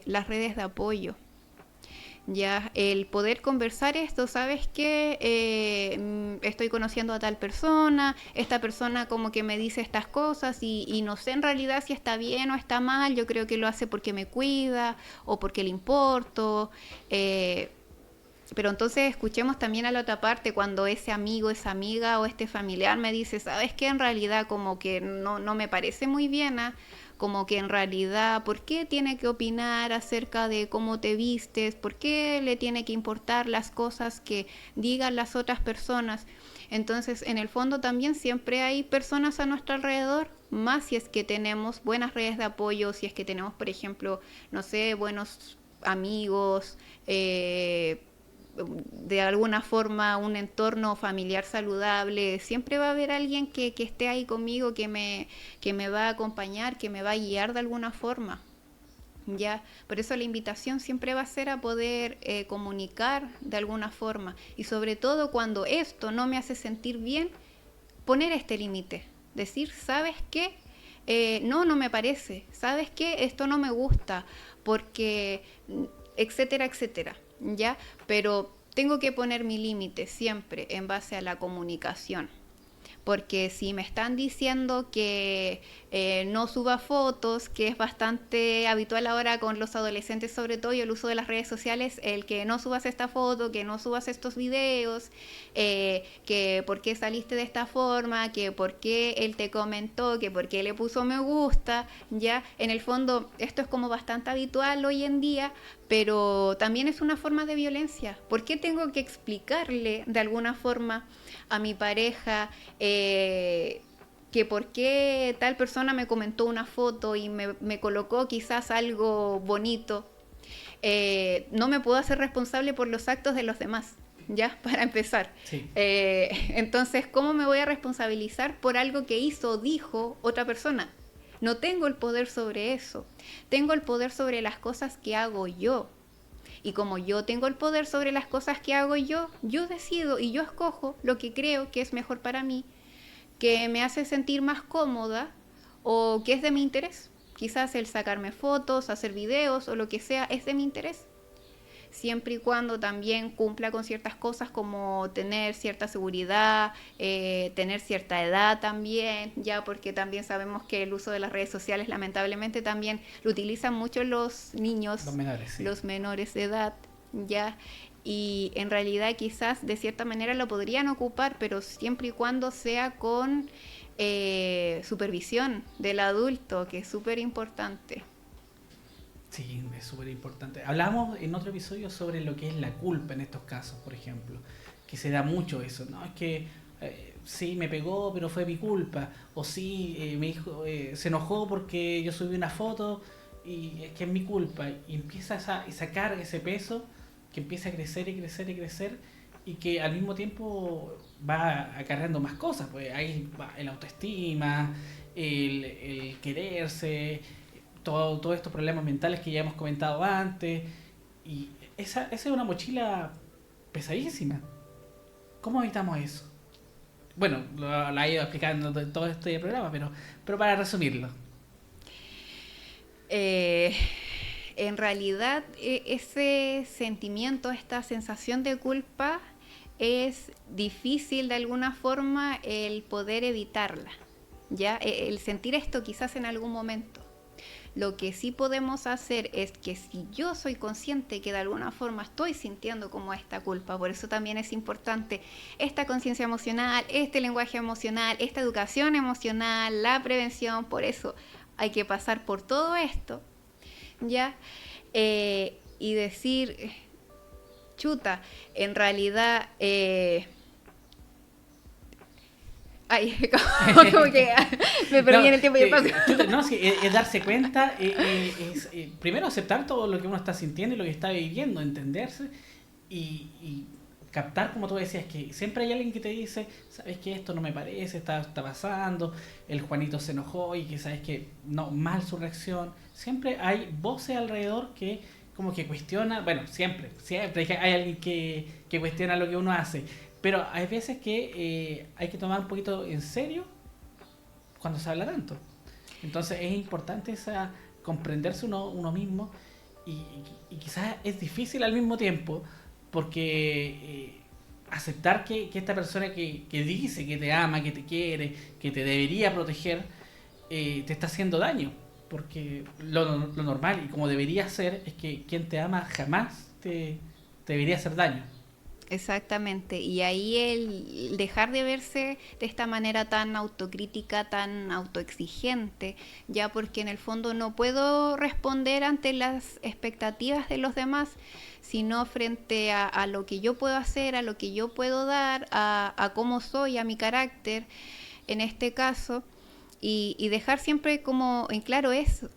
las redes de apoyo. Ya, el poder conversar esto, ¿sabes qué? Estoy conociendo a tal persona, esta persona como que me dice estas cosas y no sé en realidad si está bien o está mal, yo creo que lo hace porque me cuida o porque le importo, pero entonces escuchemos también a la otra parte cuando ese amigo, esa amiga o este familiar me dice, ¿sabes qué? En realidad como que no me parece muy bien, como que en realidad, ¿por qué tiene que opinar acerca de cómo te vistes? ¿Por qué le tiene que importar las cosas que digan las otras personas? Entonces, en el fondo también siempre hay personas a nuestro alrededor más si es que tenemos buenas redes de apoyo, si es que tenemos, por ejemplo, no sé, buenos amigos, de alguna forma un entorno familiar saludable. Siempre va a haber alguien que esté ahí conmigo, que me va a acompañar, que me va a guiar de alguna forma. Ya, por eso la invitación siempre va a ser a poder comunicar de alguna forma, y sobre todo cuando esto no me hace sentir bien, poner este límite, decir, ¿sabes qué? No me parece, ¿sabes qué? Esto no me gusta, porque etcétera, etcétera, ¿ya? Pero tengo que poner mi límite siempre en base a la comunicación. Porque si me están diciendo que no suba fotos, que es bastante habitual ahora con los adolescentes sobre todo, y el uso de las redes sociales, el que no subas esta foto, que no subas estos videos, que por qué saliste de esta forma, que por qué él te comentó, que por qué le puso me gusta, ya, en el fondo esto es como bastante habitual hoy en día, pero también es una forma de violencia. ¿Por qué tengo que explicarle de alguna forma a mi pareja que por qué tal persona me comentó una foto y me colocó quizás algo bonito? No me puedo hacer responsable por los actos de los demás, ¿ya? Para empezar. Sí. Entonces, ¿cómo me voy a responsabilizar por algo que hizo o dijo otra persona? No tengo el poder sobre eso. Tengo el poder sobre las cosas que hago yo. Y como yo tengo el poder sobre las cosas que hago yo decido y yo escojo lo que creo que es mejor para mí, que me hace sentir más cómoda o que es de mi interés. Quizás el sacarme fotos, hacer videos o lo que sea es de mi interés. Siempre y cuando también cumpla con ciertas cosas como tener cierta seguridad, tener cierta edad también, ya, porque también sabemos que el uso de las redes sociales lamentablemente también lo utilizan mucho los niños, los menores de edad, ya, y en realidad quizás de cierta manera lo podrían ocupar, pero siempre y cuando sea con supervisión del adulto, que es súper importante. Sí, es súper importante. Hablamos en otro episodio sobre lo que es la culpa en estos casos, por ejemplo, que se da mucho eso, ¿no? Es que sí, me pegó, pero fue mi culpa, o sí, me dijo, se enojó porque yo subí una foto y es que es mi culpa, y empieza esa carga, ese peso que empieza a crecer y crecer y crecer, y que al mismo tiempo va acarreando más cosas, pues ahí va el autoestima, el quererse, todos estos problemas mentales que ya hemos comentado antes, y esa es una mochila pesadísima. ¿Cómo evitamos eso? Bueno, la he ido explicando en todo este programa, pero para resumirlo. En realidad, ese sentimiento, esta sensación de culpa, es difícil de alguna forma el poder evitarla, ¿ya? El sentir esto quizás en algún momento. Lo que sí podemos hacer es que si yo soy consciente que de alguna forma estoy sintiendo como esta culpa, por eso también es importante esta conciencia emocional, este lenguaje emocional, esta educación emocional, la prevención, por eso hay que pasar por todo esto, ¿ya? Y decir, chuta, en realidad... Ay, como que me perdí en el tiempo y el espacio. No, sí, es darse cuenta, es primero aceptar todo lo que uno está sintiendo y lo que está viviendo, entenderse y captar, como tú decías, que siempre hay alguien que te dice, sabes que esto no me parece, está pasando, el Juanito se enojó y que sabes que no, mal su reacción. Siempre hay voces alrededor que como que cuestionan, bueno, siempre hay alguien que cuestiona lo que uno hace. Pero hay veces que hay que tomar un poquito en serio cuando se habla tanto. Entonces es importante comprenderse uno mismo y quizás es difícil al mismo tiempo porque aceptar que esta persona que dice que te ama, que te quiere, que te debería proteger, te está haciendo daño. Porque lo normal y como debería ser es que quien te ama jamás te debería hacer daño. Exactamente, y ahí el dejar de verse de esta manera tan autocrítica, tan autoexigente, ya, porque en el fondo no puedo responder ante las expectativas de los demás, sino frente a lo que yo puedo hacer, a lo que yo puedo dar, a cómo soy, a mi carácter, en este caso. y dejar siempre como en claro eso,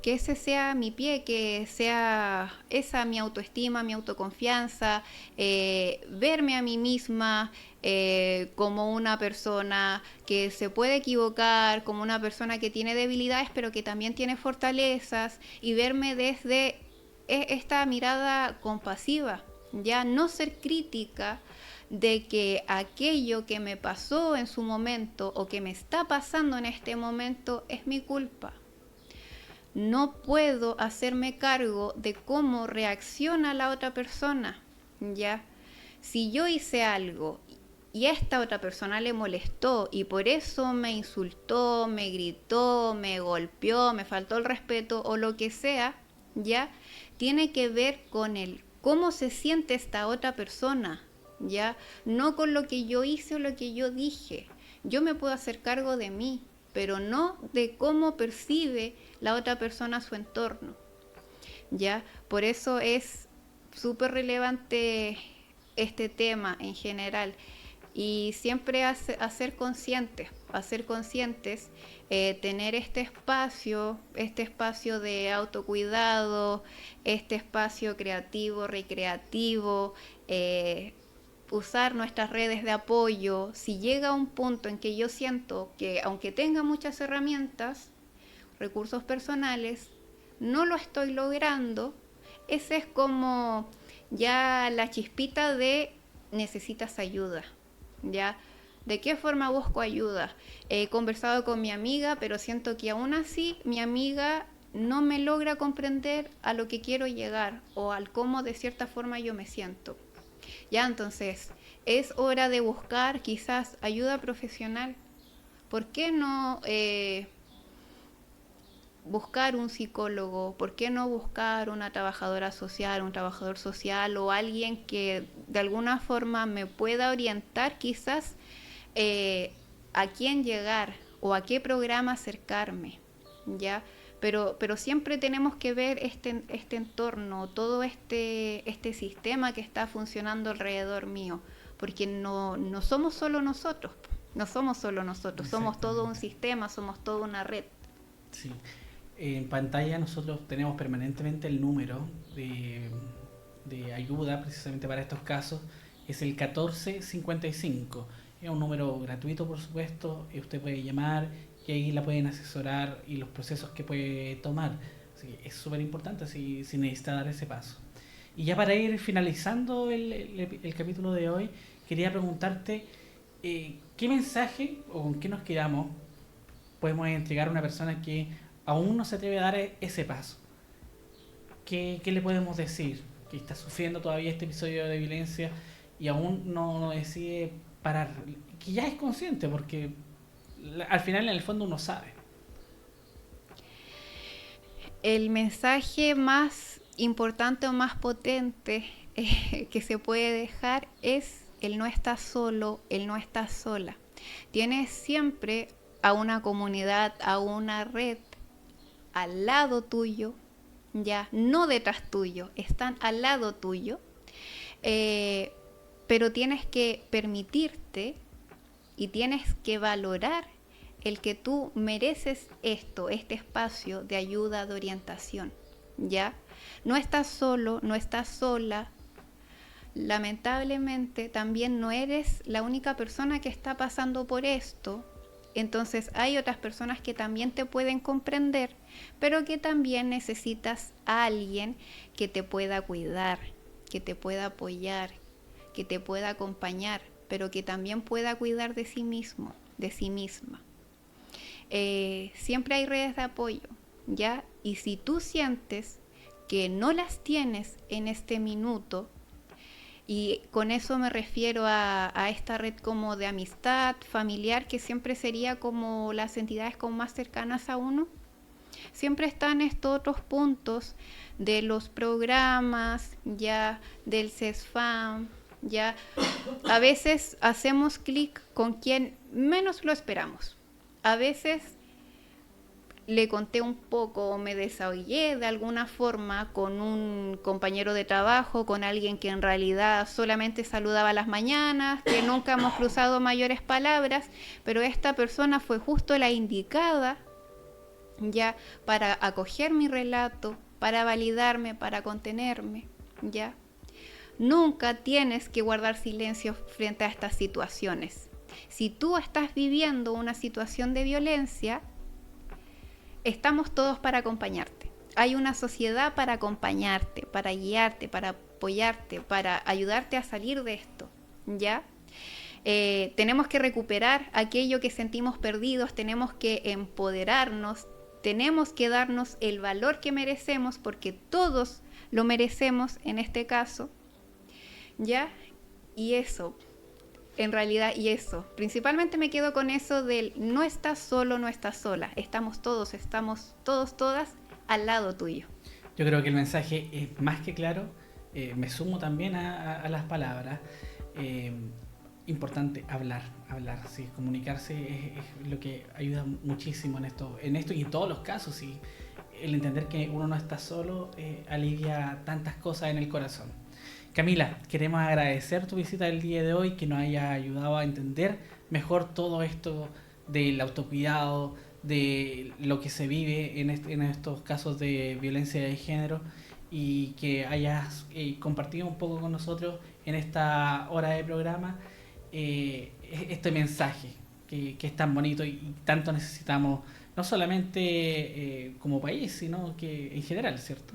que ese sea mi pie, que sea esa mi autoestima, mi autoconfianza, verme a mí misma como una persona que se puede equivocar, como una persona que tiene debilidades pero que también tiene fortalezas, y verme desde esta mirada compasiva, ya no ser crítica de que aquello que me pasó en su momento o que me está pasando en este momento es mi culpa. No puedo hacerme cargo de cómo reacciona la otra persona, ¿ya? Si yo hice algo y a esta otra persona le molestó y por eso me insultó, me gritó, me golpeó, me faltó el respeto o lo que sea, ¿ya? Tiene que ver con el cómo se siente esta otra persona, ¿ya? No con lo que yo hice o lo que yo dije. Yo me puedo hacer cargo de mí, pero no de cómo percibe la otra persona su entorno, ¿ya? Por eso es súper relevante este tema en general, y siempre hacer conscientes, tener este espacio de autocuidado, este espacio creativo, recreativo, usar nuestras redes de apoyo. Si llega un punto en que yo siento que aunque tenga muchas herramientas, recursos personales, no lo estoy logrando, ese es como ya la chispita de necesitas ayuda, ¿ya? ¿De qué forma busco ayuda? He conversado con mi amiga, pero siento que aún así mi amiga no me logra comprender a lo que quiero llegar o al cómo de cierta forma yo me siento. Ya, entonces, es hora de buscar quizás ayuda profesional. ¿Por qué no buscar un psicólogo? ¿Por qué no buscar una trabajadora social, un trabajador social o alguien que de alguna forma me pueda orientar quizás a quién llegar o a qué programa acercarme, ¿ya? Pero siempre tenemos que ver este entorno, todo este sistema que está funcionando alrededor mío, porque no somos solo nosotros, somos todo un sistema, somos toda una red. Sí. En pantalla nosotros tenemos permanentemente el número de ayuda precisamente para estos casos, es el 1455. Es un número gratuito, por supuesto, y usted puede llamar y ahí la pueden asesorar y los procesos que puede tomar. Así que es súper importante si necesita dar ese paso. Y ya para ir finalizando el capítulo de hoy, quería preguntarte ¿qué mensaje o con qué nos quedamos podemos entregar a una persona que aún no se atreve a dar ese paso? ¿Qué le podemos decir? Que está sufriendo todavía este episodio de violencia y aún no decide parar, que ya es consciente, porque al final en el fondo uno sabe. El mensaje más importante o más potente que se puede dejar es el no estás solo, el no estás sola. Tienes siempre a una comunidad, a una red al lado tuyo, ya no detrás tuyo, están al lado tuyo, pero tienes que permitirte y tienes que valorar el que tú mereces este espacio de ayuda, de orientación, ¿ya? No estás solo, no estás sola. Lamentablemente también no eres la única persona que está pasando por esto. Entonces hay otras personas que también te pueden comprender, pero que también necesitas a alguien que te pueda cuidar, que te pueda apoyar, que te pueda acompañar, pero que también pueda cuidar de sí mismo, de sí misma. Siempre hay redes de apoyo, ¿ya? Y si tú sientes que no las tienes en este minuto, y con eso me refiero a esta red como de amistad, familiar, que siempre sería como las entidades como más cercanas a uno, siempre están estos otros puntos de los programas, ya del CESFAM, ya a veces hacemos clic con quien menos lo esperamos. A veces le conté un poco, me desahogué de alguna forma con un compañero de trabajo, con alguien que en realidad solamente saludaba a las mañanas, que nunca hemos cruzado mayores palabras, pero esta persona fue justo la indicada ya para acoger mi relato, para validarme, para contenerme, ya. Nunca tienes que guardar silencio frente a estas situaciones. Si tú estás viviendo una situación de violencia, estamos todos para acompañarte. Hay una sociedad para acompañarte, para guiarte, para apoyarte, para ayudarte a salir de esto, ¿ya? Tenemos que recuperar aquello que sentimos perdidos, tenemos que empoderarnos, tenemos que darnos el valor que merecemos, porque todos lo merecemos en este caso, ¿ya? Y eso, en realidad, principalmente me quedo con eso del no estás solo, no estás sola, estamos todos, todas al lado tuyo. Yo creo que el mensaje es más que claro, me sumo también a las palabras. Importante hablar, sí, comunicarse es lo que ayuda muchísimo en esto y en todos los casos, sí. El entender que uno no está solo alivia tantas cosas en el corazón. Camila, queremos agradecer tu visita del día de hoy, que nos haya ayudado a entender mejor todo esto del autocuidado, de lo que se vive en estos casos de violencia de género, y que hayas compartido un poco con nosotros en esta hora de programa este mensaje que es tan bonito y tanto necesitamos, no solamente como país, sino que en general, ¿cierto?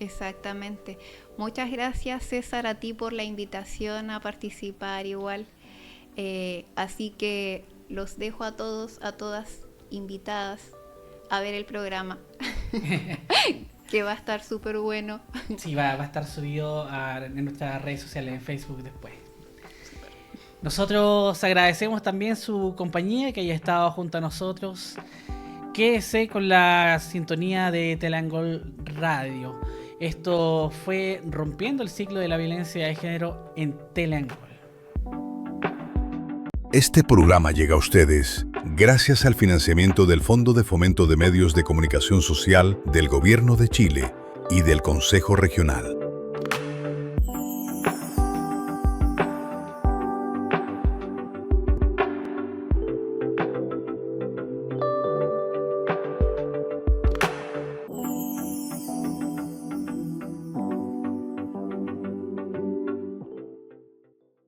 Exactamente. Muchas gracias, César, a ti por la invitación a participar igual. Así que los dejo a todos, a todas invitadas a ver el programa, que va a estar súper bueno. Sí, va a estar subido en nuestras redes sociales, en Facebook después. Nosotros agradecemos también su compañía, que haya estado junto a nosotros. Quédese con la sintonía de Telangol Radio. Esto fue Rompiendo el Ciclo de la Violencia de Género en Telangol. Este programa llega a ustedes gracias al financiamiento del Fondo de Fomento de Medios de Comunicación Social del Gobierno de Chile y del Consejo Regional.